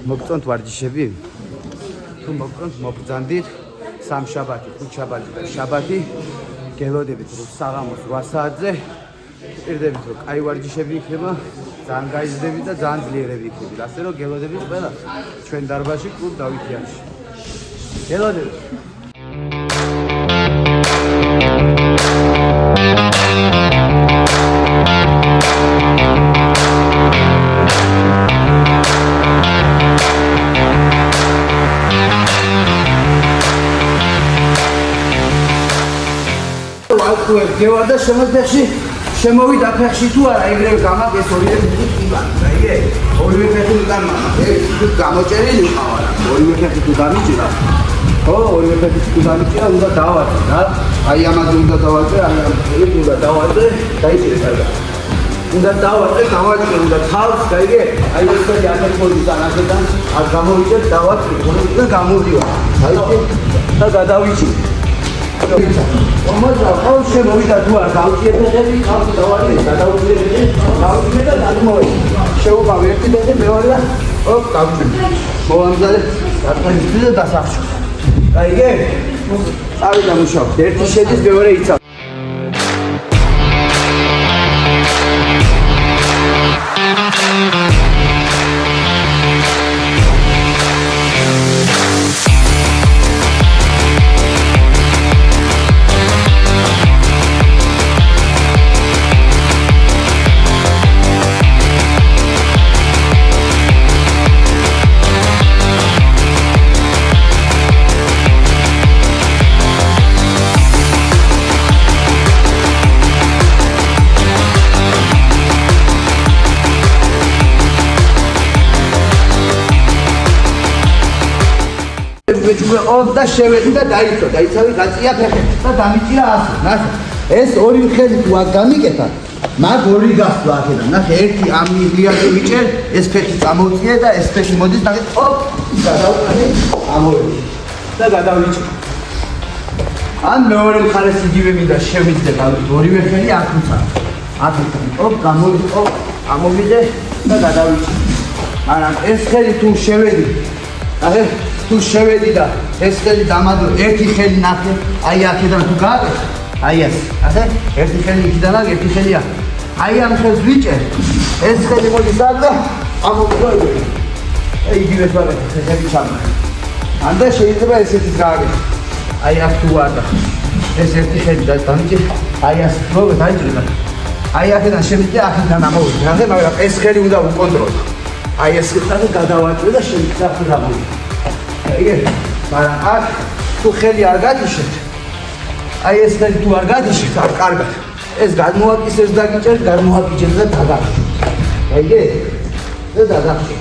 მოგწონთ ვარჯიშები? თუ მოგწონთ, მოგბრძანდით სამშაბათი, ხუთშაბათი და შაბათი გელოდებით რომ საღამოს 8 საათზე პირდებით რომ კაი ვარჯიშები იქნება, ძალიან გაიზრდებით და ძალიან ძლიერები იქნებით. ასე რომ გელოდებით ყველა ჩვენ დარბაზში კლუბ დავითიანში. გელოდებით. გევა და შემოფეხში შემოვიდა ფეხში თუ არა ეგრევე გამაგეს ორივე ფეხი ტიბანი რაიგე ორივე ფეხი უკანმა ეს გამოჭერილი ყავა ორივე ფეხი თუ დამიჭირა ხო ორივე ფეხი თუ დამიჭირა უნდა დავაჭრე რა აი ამაზე უნდა დავაჭრე აი ამ ფეხი უნდა დავაჭრე დაიჭირე კარგად უნდა დავაჭრე უნდა თავს რაიგე აი ეს ფეხი აკეთებოდი თანახედან არ გამოვიჭერ დავაჭრე და გამოვივა აი და გადავიჭირე მომაძრა ყოველ შემოვიდა თუ არ გავწიე ფეხები ხალხი დავარდე გადავუჭირე და გადმოვედი შეუყავ ერთი ფეხი მეორე და ოპ გავწიე მოვამზადე დათანხმდი და დასახშო გაიგე წავიდა მუშაობ ერთი შედის მეორე იცავ და შევედი და დაიცავი გაწია ფეხები და დამიჭირა ასე ნახე ეს ორი ხელი თუ აქ გამიკეთა მაგ ორი გასვლა აქედან ნახე ერთი ამ მილიარდზე მიჭერ ეს ფეხი წამოვწიე და ეს ფეხი მოდის ნახე ოპ გადავყარე ამოვედი და გადავიჭრე ან მეორე მხარეს იგივე მინდა შევიძე ორივე ხელი აქ უცა აქ ოპ გამოვიდე ოპ ამოვიდე და გადავიჭრე მაგრამ ეს ხელი თუ შევედი ნახე თუ შევედი და ეს ხელი დამადო ერთი ხელი ნახე აი აქედან თუ გააკეთე აი ეს ასე ერთი ხელი იქიდან აქ ერთი ხელი აქ აი ამ ხელს ვიჭერ ეს ხელი მოდის აქ და ამოვიდე აი იგივე ფარად ხელი ჩამო ანდა შეიძლება ესეთი გააკეთე აი აქ თუ არ და ეს ერთი ხელი და დამიჭერ აი ასე მოვე დაიჭრე და აი აქედან შევიდე აქედან ამოვიდე რა მაგრამ ეს ხელი უნდა უკონტროლო აი ეს ხელი გადავაჭრე და შევიდე აქ გამოვიდე აიგე მაგრამ აქ თუ ხელი არ გადიშეთ აი ეს ხელი თუ არ გადიშეთ არ კარგად ეს გადმოაკისებს დაგიჭერ გადმოაკიჭებს და დაგახშო აიგე და დაგახშო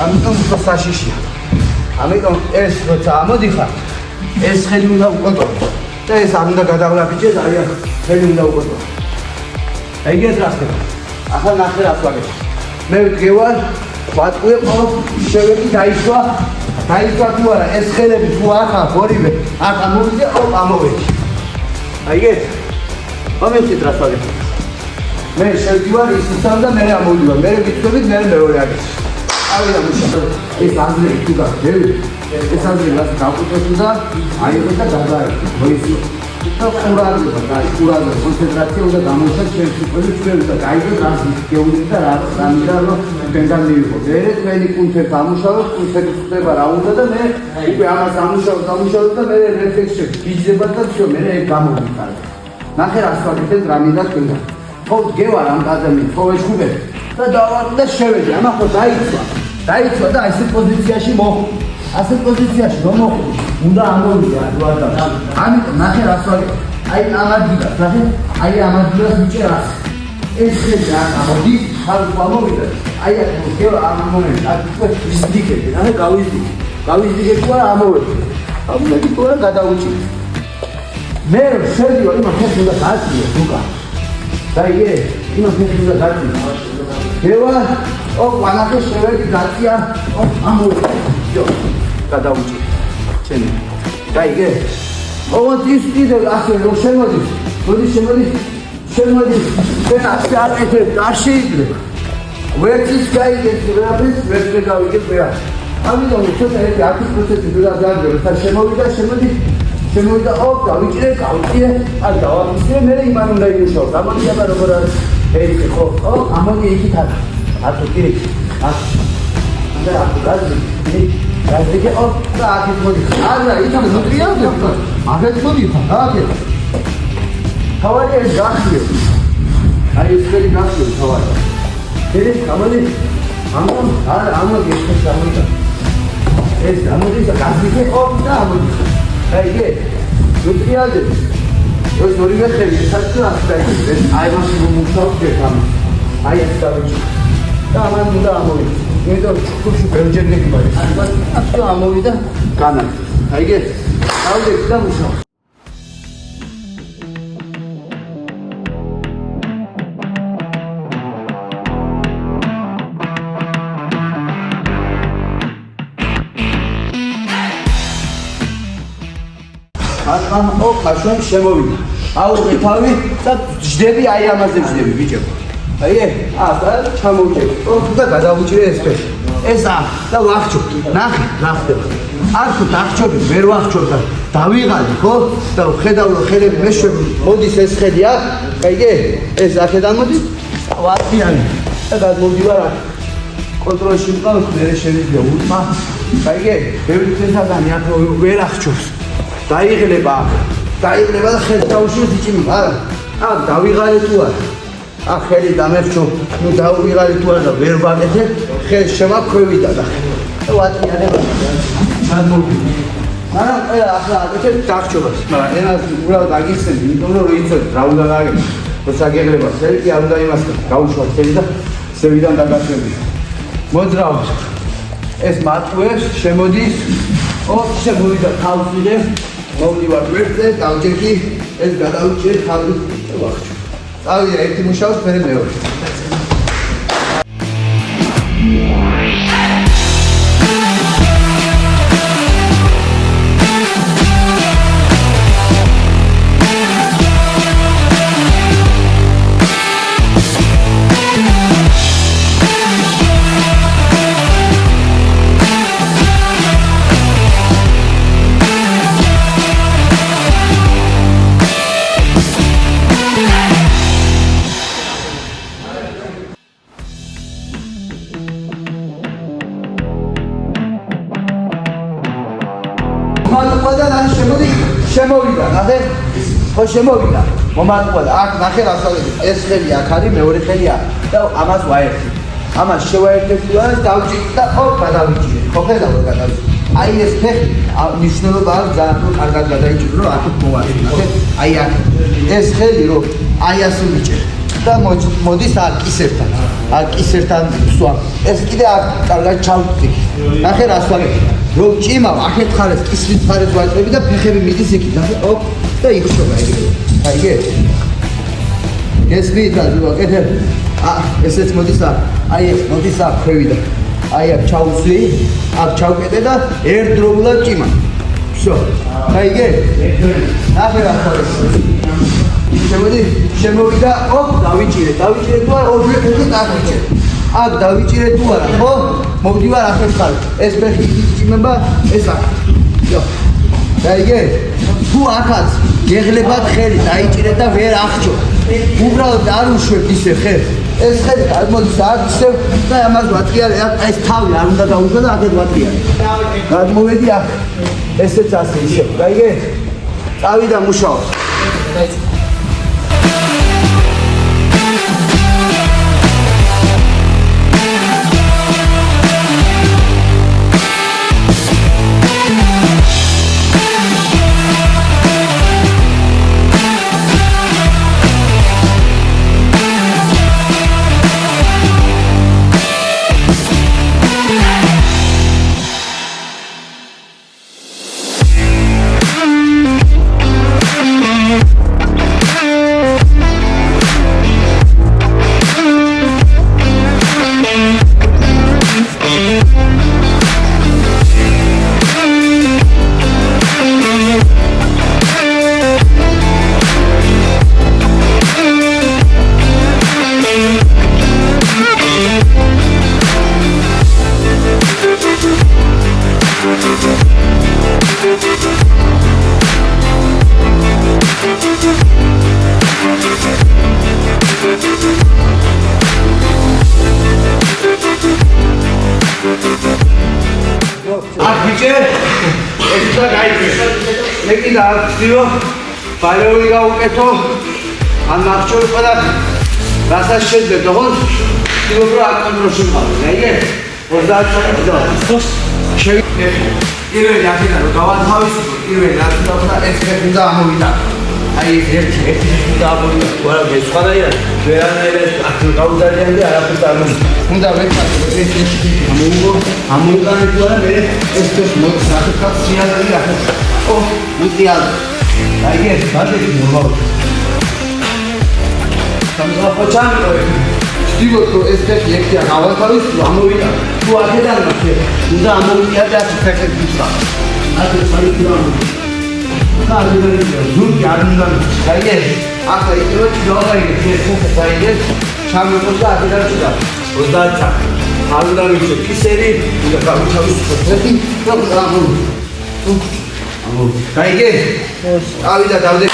ამიტომ საშიშია ამიტომ ეს როცა ამოდიხარ ეს ხელი უნდა უკონტროლო და ეს არ უნდა გადავლაბიჭეს აი აქ ხელი უნდა უკონტროლო აიგე რა ხდება ახლა ნახე რას ვაკეთებ მე ვდგევარ ვატყუე ყოველ შევედი დაიშვა დაიცვა თუ არა ეს ხელები თუ ახლა ორივე აქ ამოვიდე ოპ ამოვედი აიგეთ მომეცით რას ვაკეთებ მე შევდივარ ისისამ და მე ამოვიდივარ მე ვიწვევით მე მეორე აგეთ ავიდა მუშაობა ეს აზრი თუ გაგდები ეს აზრი რას გავუკეთებ და აიღე და გადაიღე მოიცი და ყურადღება და კონცენტრაცია უნდა გამოვხატო ჩვენ სიტყვები ჩვენ და გაიგო რას გეუბნები და რა მინდა რომ დენდან მივიღო მე თქვენი კუნთებს ამუშავებ კუნთები ხდება რა უნდა და მე უკვე ამას ამუშავებ და მე რეფლექსები გიძება და всё მე ეგ გამოვიყარე ნახე რას ვაკეთებ რა მინდა თქვენ ხო გევარ ამ ადამიანს ხო ეშუბებ და დავარ და შევედი ამა ხო დაიცვა და აი ეს პოზიციაში მოხვდი ასე პოზიციაში რომ მოხვდი უნდა ამოვიდე რა და ამიტომ ნახე რას ვაკეთებ აი ამ ადგილას ნახე აი ამ ადგილას მიჭერ ასე ეს ხელი არ გამოდის ხალხი ამოვიდა აი აქ გევა ამ მომენტში აქ ვიზდიკები ნახე გავიზდიკე თუ არა ამოვედი ამოვედი თუ არა გადავუჭირე მე შევდივარ იმ ფეხს უნდა გააჭიო თუკა და იგი იმ ფეხს უნდა გააჭიო გევა ო ვანახე შევედი გაწია ო ამოვედი ჯო გადავუჭირე ჩემი და იგი ოღონდ ის კიდე ასე რომ შემოდის მოდი შემოდის ჩვენ ასე არ ეთებ არ შეიძლება ვერცის გაიგეთ რაფის ვერცზე გავიგეთ რა. ამიტომ ცოტა ერთი 10% დრო დააგებთ და შემოვიდა ოპ გავიჭირე ან დავაფიცირე მე იმან უნდა იმუშაო. გამოდი აბა როგორ არის ერთი ხო ამოდი იქით არა. ათო კი და გაზრიგე და აქეთ მოდი. არა იქამ მოტრიალდე. აქეთ მოდი ხა აქეთ. თავარი ეს გახიო. აი ეს ხელი გახიო თავარი. ეს გამოდი არა ამოდი ეს გამოდი. ეს გამოდი გაზრიგე და ამოდი. აი იგე მოტრიალდე. ეს ორივე ხელი საერთოდ ახლა აი მას მომუშავებ ამ. აი ეს დავიჭირე. და ამან უნდა ამოვიდა. იმიტომ ჩუქურში ბევრჯერ გეკიბარი. აქ ამოვიდა განა. აი იგე დავდექ და მუშაობ. ახლა ხაშვა შემოვიდა. აუღე თავი და ჯდები აი ამაზე ჯდები ბიჭებო. აი და ჩამოვჭერე. და გადავუჭირე ეს ფერი. ესა და ვახჩობ. ნახე რა ხდება. არ თუ დახჩობი, ვერ ვახჩობ და დავიღალი, ხო? და ხედავ რომ ხელები მეშვები, მოდის ეს ხელი აქ. კაიგე? ეს აქედან მოდის. ვარდიანი. და გადმოვდივარ აქ. კონტროლში მყავს, მე შევიდეო უთმა. კაიგე? ბევრი წესაგანი აქ ვერ ახჩობს. დაიღლება და ხელს დაუშვეს იჭიმი. არა. აქ დავიღალე თუ არა. აქ ხელი დამერჩო, ნუ დავიღალი თუ არა და ვერ ვაკეთებ, ხელს შემაქვევიდა და ვატიანება. გადმოვიდი. მაგრამ ყველა ახლა აკეთებ დახჩობას, მაგრამ ენას უბრალოდ აგიხსენდი, იმიტომ რომ იცოდი რა უნდა გააკეთო. მოსაგეგლება ხელი კი არ უნდა იმას გაუშვა ხელი და სევიდან დაგასვები. მოძრავთ. ეს მატყუებს შემოდის, შემოვიდა თავს ვიღებ, მოვდივარ ვერტზე, დავჯერდი, ეს გადავჭირე თავი და ვახჩო. წავიდა ერთი მუშაობს, მერე მეორე. შემოვიდა, ნახე? ხო შემოვიდა. მომატყუდა. აქ ნახე რა სწავლები. ეს ხელი აქ არის, მეორე ხელი აქ. და ამას ვაერთდი. ამას შევაერთებ და დავჭირე და გადავიჭირე. ხო ხედავ რა გადავიჭირე. აი ეს ფეხი მნიშვნელობა აქვს ძალიან კარგად გადაიჭირო, რომ აქ მოვარდი, ნახე? აი აქ. ეს ხელი რომ აი ასე ვიჭერე. და მოდის აქ კისერთან. აქ კისერთან სვა. ეს კიდე აქ კარგად ჩავწი. ნახე რა სწავლები. რომ ჭიმავ აქეთ ხარეს კისრის ხარეს ვაჭრები და ფეხები მიდის იქით და იქშობა ეგრევე. აიგე? ეს ვიდა ვაკეთებ. ესეც მოდის აქ. აი ეს მოდის აქ ქვევიდა. აი აქ ჩაუსვი, აქ ჩავკეტე და ერთდროულად ჭიმა. всё. აიგე? ნახე რა ხარეს. შემოვიდა, დავიჭირე თუ არა ორივე ფეხი დავიჭირე. აქ დავიჭირე თუ არა, ხო? მოვდივარ ახეთ ხარ. ეს ფეხი ჭიმება, ეს აქ. იო. დაიგე? თუ ახაც გეღლებად ხელი დაიჭირე და ვერ ახჩო. უბრალოდ არ უშვებ ისე ხელს. ეს ხელი მოდის აქ ისე და ამას ვატრიალე, ეს თავი არ უნდა დაუშვე და აქეთ ვატრიალე. გადმოვედი აქ. ესეც ასე ისე. დაიგე? წავიდა მუშაობს. აქ ბიჭე ეს და გაიწეს მე კი დააქციო ბალეული გავუკეთო ან მახჩოვრ ყველა რასაც შეძლებდა ხო ვთქვი რომ აკონტროლში მყავს რაიგე 30 წუთი და პირველი აქედან რომ გავათავისუფლო პირველი რაც უნდა ეს ფეხი ამოვიდა აი ერთი და ამოვიდა ყველა მეცხვადაია ვერანაირად აქ გავუძარიან და არაფერს არ უნდა ვეკავო ეს ამოვიგანეთ და მე ეს ფეხი მოწაფეთ სიარული ახლა ო მიტიალ აი ეს ბადეთი ნორმალური სამზაფოჩან ვთქვი რომ ეს ფეხი ერთია გავათავისუფლო ამოვიდა თუ აქედან უნდა ამოვიდა და აქ ფეხი გიწა აქ საერთოდ ზურგი არ უნდა გაიგე ახლა ისევ ჩიდავაიგე ეს საიდე ჩამოყოს და აქედან ჩიდა 30 წუთი არ უნდა მიცე კისერი და გავთავისუფლო ფეხი და ამოვიდა გაიგე? ავიდა დავდე